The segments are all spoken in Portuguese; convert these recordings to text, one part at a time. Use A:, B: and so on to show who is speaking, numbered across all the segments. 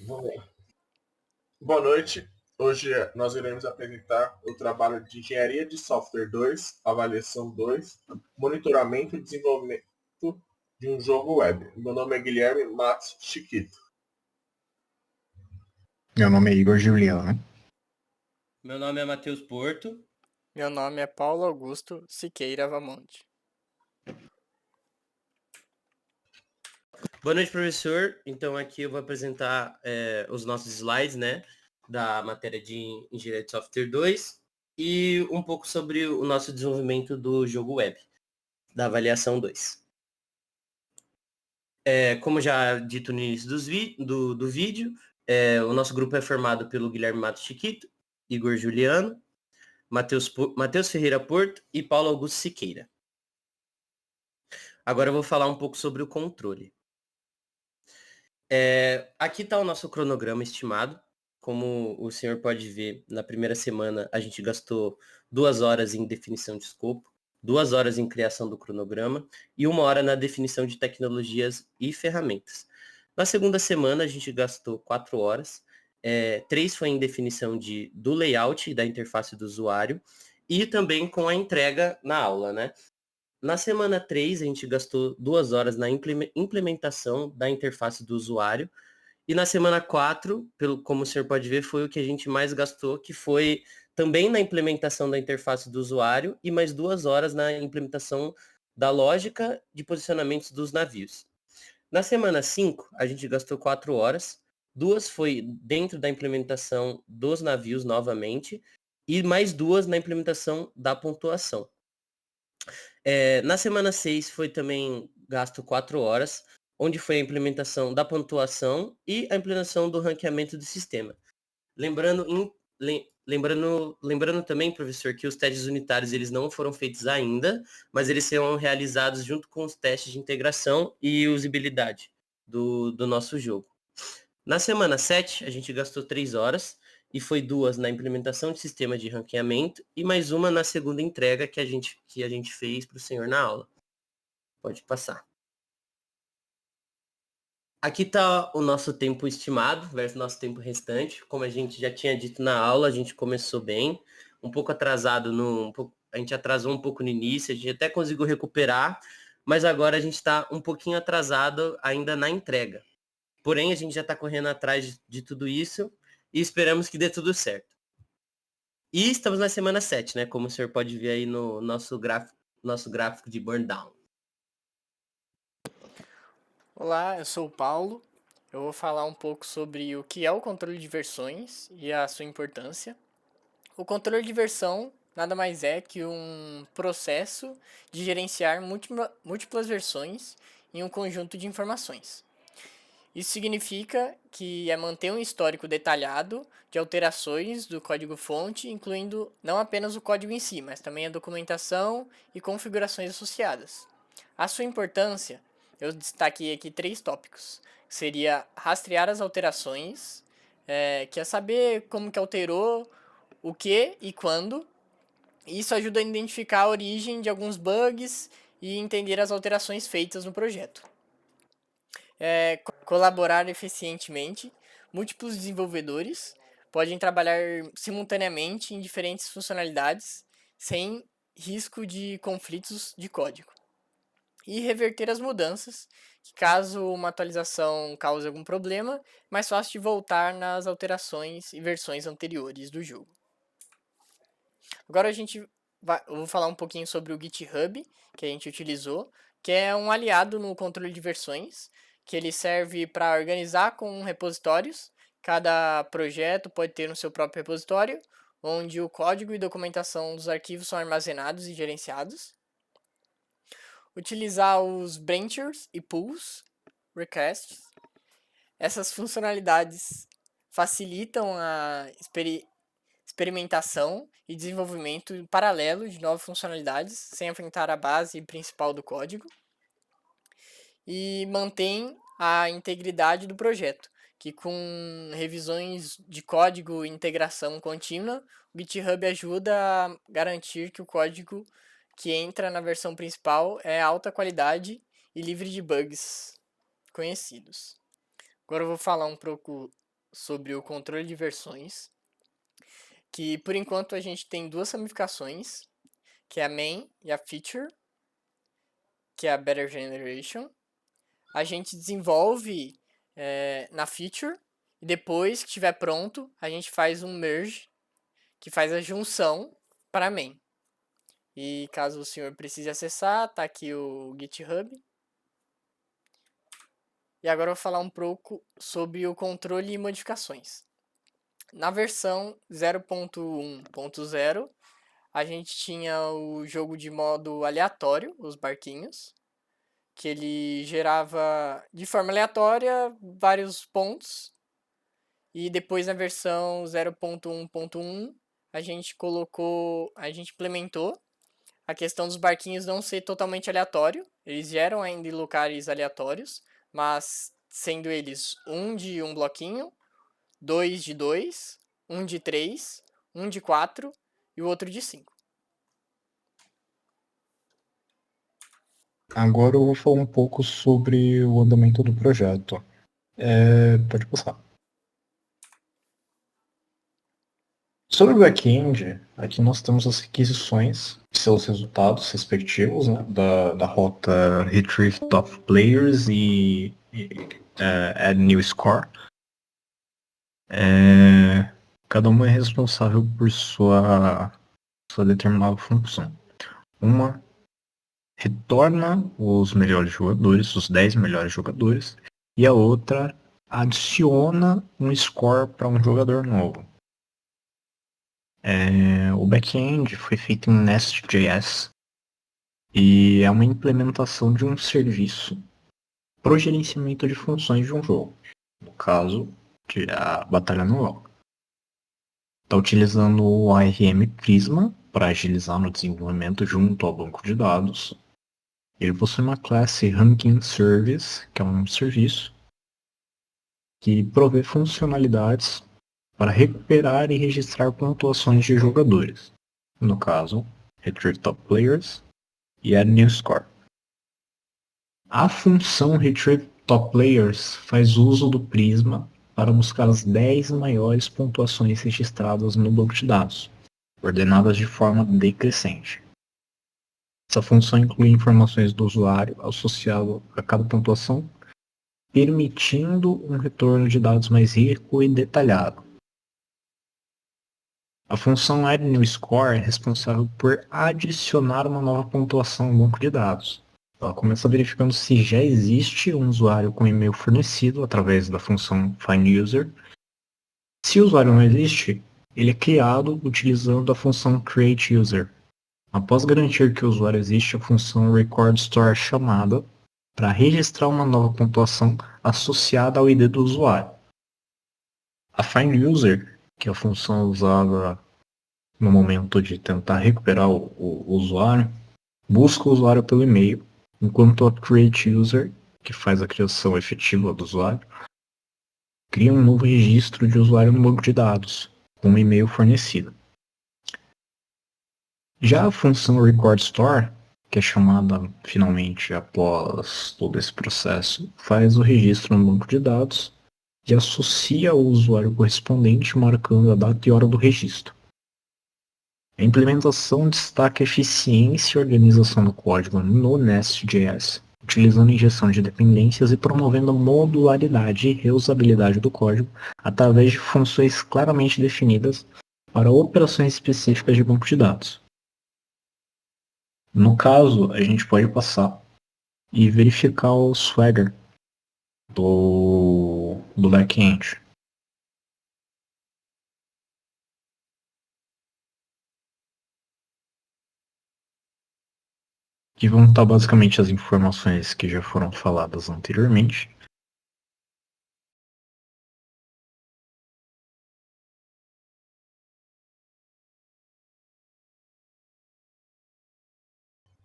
A: Vamos lá. Boa noite. Hoje nós iremos apresentar o trabalho de Engenharia de Software 2, Avaliação 2, Monitoramento e Desenvolvimento de um Jogo Web. Meu nome é Guilherme Matos Chiquito.
B: Meu nome é Igor Juliano.
C: Meu nome é Matheus Porto.
D: Meu nome é Paulo Augusto Siqueira Vamonte.
C: Boa noite, professor. Então aqui eu vou apresentar os nossos slides, né, da matéria de Engenharia de Software 2 e um pouco sobre o nosso desenvolvimento do jogo web, da avaliação 2. Como já dito no início do vídeo, o nosso grupo é formado pelo Guilherme Matos Chiquito, Igor Juliano, Matheus Ferreira Porto e Paulo Augusto Siqueira. Agora eu vou falar um pouco sobre o controle. Aqui está o nosso cronograma estimado. Como o senhor pode ver, na primeira semana a gente gastou 2 horas em definição de escopo, 2 horas em criação do cronograma e 1 hora na definição de tecnologias e ferramentas. Na segunda semana a gente gastou 4 horas, 3 foi em definição do layout e da interface do usuário e também com a entrega na aula, né? Na semana 3, a gente gastou 2 horas na implementação da interface do usuário. E na semana 4, como o senhor pode ver, foi o que a gente mais gastou, que foi também na implementação da interface do usuário e mais 2 horas na implementação da lógica de posicionamentos dos navios. Na semana 5, a gente gastou 4 horas. 2 foi dentro da implementação dos navios novamente e mais 2 na implementação da pontuação. Na semana 6 foi também gasto 4 horas, onde foi a implementação da pontuação e a implementação do ranqueamento do sistema. Lembrando também, professor, que os testes unitários eles não foram feitos ainda, mas eles serão realizados junto com os testes de integração e usabilidade do nosso jogo. Na semana 7, a gente gastou 3 horas, e foi 2 na implementação de sistema de ranqueamento e mais 1 na segunda entrega que a gente fez para o senhor na aula. Pode passar. Aqui está o nosso tempo estimado versus nosso tempo restante. Como a gente já tinha dito na aula, a gente começou bem, um pouco atrasado, a gente atrasou um pouco no início, a gente até conseguiu recuperar, mas agora a gente está um pouquinho atrasado ainda na entrega. Porém, a gente já está correndo atrás de tudo isso e esperamos que dê tudo certo. E estamos na semana 7, né? Como o senhor pode ver aí no nosso gráfico de burn down.
D: Olá, eu sou o Paulo. Eu vou falar um pouco sobre o que é o controle de versões e a sua importância. O controle de versão nada mais é que um processo de gerenciar múltiplas versões em um conjunto de informações. Isso significa que é manter um histórico detalhado de alterações do código-fonte, incluindo não apenas o código em si, mas também a documentação e configurações associadas. A sua importância, eu destaquei aqui 3 tópicos. Seria rastrear as alterações, que é saber como que alterou, o que e quando. Isso ajuda a identificar a origem de alguns bugs e entender as alterações feitas no projeto. Colaborar eficientemente. Múltiplos desenvolvedores podem trabalhar simultaneamente em diferentes funcionalidades sem risco de conflitos de código. E reverter as mudanças, que caso uma atualização cause algum problema, é mais fácil de voltar nas alterações e versões anteriores do jogo. Agora eu vou falar um pouquinho sobre o GitHub, que a gente utilizou, que é um aliado no controle de versões, que ele serve para organizar com repositórios. Cada projeto pode ter o seu próprio repositório, onde o código e documentação dos arquivos são armazenados e gerenciados. Utilizar os branchers e pulls requests. Essas funcionalidades facilitam a experimentação e desenvolvimento paralelo de novas funcionalidades, sem afetar a base principal do código. E mantém a integridade do projeto, que com revisões de código e integração contínua, o GitHub ajuda a garantir que o código que entra na versão principal é alta qualidade e livre de bugs conhecidos. Agora eu vou falar um pouco sobre o controle de versões, que por enquanto a gente tem duas ramificações, que é a main e a feature, que é a Better Generation. A gente desenvolve na feature e depois que estiver pronto, a gente faz um merge, que faz a junção para a main. E caso o senhor precise acessar, tá aqui o GitHub. E agora eu vou falar um pouco sobre o controle e modificações. Na versão 0.1.0, a gente tinha o jogo de modo aleatório, os barquinhos, que ele gerava de forma aleatória vários pontos. E depois na versão 0.1.1, a gente implementou a questão dos barquinhos não ser totalmente aleatório. Eles geram ainda em lugares aleatórios, mas sendo eles um de um bloquinho, dois de dois, um de três, um de quatro e o outro de cinco.
B: Agora eu vou falar um pouco sobre o andamento do projeto. Pode passar. Sobre o back-end, aqui nós temos as requisições, seus resultados respectivos, né, da rota Retrieve Top Players e Add New Score. Cada uma é responsável por sua determinada função. Uma retorna os melhores jogadores, os 10 melhores jogadores, e a outra adiciona um score para um jogador novo. O back-end foi feito em Nest.js e é uma implementação de um serviço para o gerenciamento de funções de um jogo. No caso, a Batalha Naval. Está utilizando o ARM Prisma para agilizar no desenvolvimento junto ao banco de dados. Ele possui uma classe Ranking Service, que é um serviço que provê funcionalidades para recuperar e registrar pontuações de jogadores. No caso, Retrieve Top Players e Add New Score. A função Retrieve Top Players faz uso do Prisma para buscar as 10 maiores pontuações registradas no banco de dados, ordenadas de forma decrescente. Essa função inclui informações do usuário associado a cada pontuação, permitindo um retorno de dados mais rico e detalhado. A função AddNewScore é responsável por adicionar uma nova pontuação ao banco de dados. Ela começa verificando se já existe um usuário com e-mail fornecido através da função FindUser. Se o usuário não existe, ele é criado utilizando a função CreateUser. Após garantir que o usuário existe, a função RecordStore é chamada para registrar uma nova pontuação associada ao ID do usuário. A FindUser, que é a função usada no momento de tentar recuperar o usuário, busca o usuário pelo e-mail, enquanto a CreateUser, que faz a criação efetiva do usuário, cria um novo registro de usuário no banco de dados, com o e-mail fornecido. Já a função RecordStore, que é chamada finalmente após todo esse processo, faz o registro no banco de dados e associa o usuário correspondente marcando a data e hora do registro. A implementação destaca a eficiência e organização do código no Nest.js, utilizando injeção de dependências e promovendo a modularidade e reusabilidade do código através de funções claramente definidas para operações específicas de banco de dados. No caso, a gente pode passar e verificar o Swagger do back-end. Aqui vão estar basicamente as informações que já foram faladas anteriormente.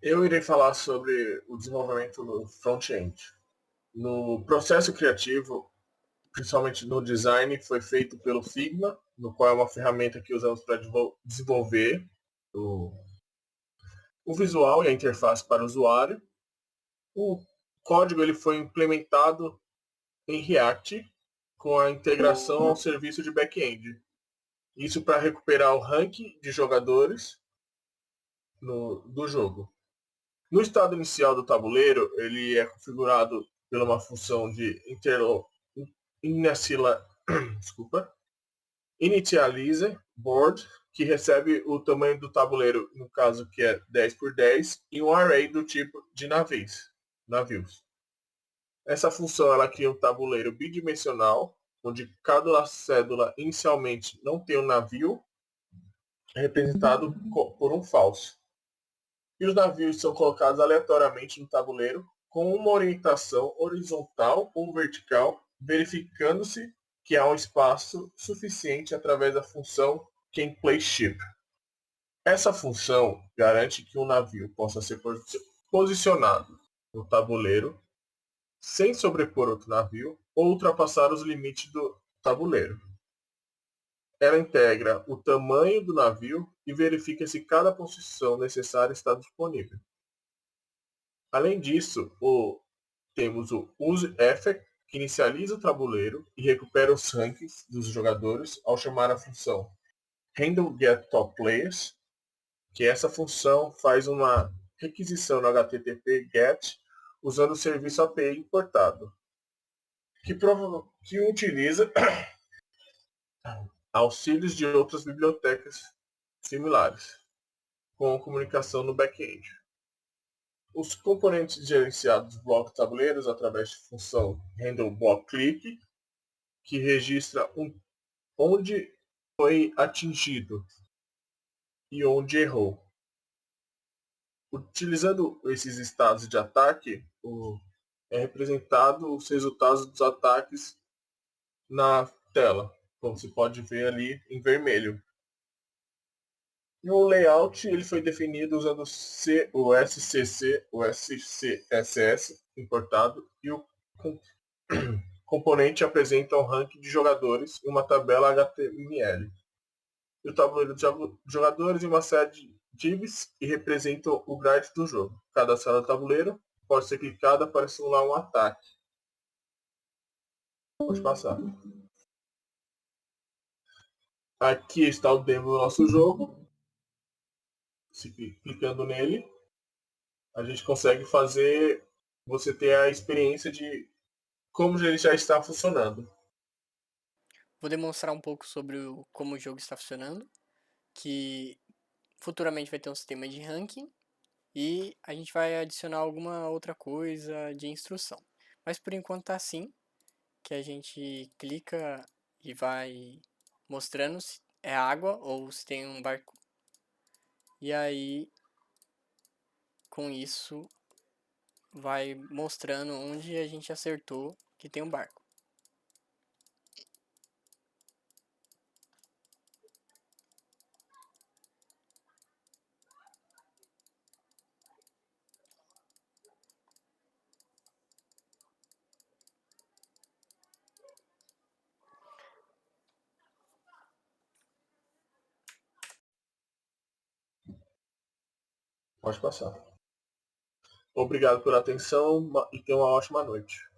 A: Eu irei falar sobre o desenvolvimento no front-end. No processo criativo, principalmente no design, foi feito pelo Figma, no qual é uma ferramenta que usamos para desenvolver o visual e a interface para o usuário. O código ele foi implementado em React com a integração ao serviço de back-end. Isso para recuperar o ranking de jogadores do jogo. No estado inicial do tabuleiro, ele é configurado por uma função de initialize board, que recebe o tamanho do tabuleiro, no caso que é 10 por 10, e um array do tipo de navios. Essa função ela cria um tabuleiro bidimensional, onde cada cédula inicialmente não tem um navio, representado por um falso. E os navios são colocados aleatoriamente no tabuleiro com uma orientação horizontal ou vertical, verificando-se que há um espaço suficiente através da função QuenPlayShip. Essa função garante que um navio possa ser posicionado no tabuleiro sem sobrepor outro navio ou ultrapassar os limites do tabuleiro. Ela integra o tamanho do navio e verifica se cada posição necessária está disponível. Além disso, temos o Use Effect, que inicializa o tabuleiro e recupera os rankings dos jogadores ao chamar a função HandleGetTopPlayers, que essa função faz uma requisição no HTTP GET usando o serviço API importado, que utiliza auxílios de outras bibliotecas similares, com comunicação no back-end. Os componentes gerenciados dos blocos tabuleiros através de função handleBlockClick, que registra onde foi atingido e onde errou. Utilizando esses estados de ataque, é representado os resultados dos ataques na tela, como se pode ver ali em vermelho. E o layout ele foi definido usando o SCC, o SCSS importado, e o componente apresenta um ranking de jogadores e uma tabela HTML. E o tabuleiro de jogadores e uma série de divs que representam o grid do jogo. Cada célula do tabuleiro pode ser clicada para simular um ataque. Pode passar. Aqui está o demo do nosso jogo. Se clicando nele, a gente consegue fazer você ter a experiência de como ele já está funcionando.
D: Vou demonstrar um pouco sobre como o jogo está funcionando, que futuramente vai ter um sistema de ranking e a gente vai adicionar alguma outra coisa de instrução. Mas por enquanto tá assim, que a gente clica e vai mostrando se é água ou se tem um barco. E aí, com isso, vai mostrando onde a gente acertou que tem um barco.
A: Pode passar. Obrigado pela atenção e tenha uma ótima noite.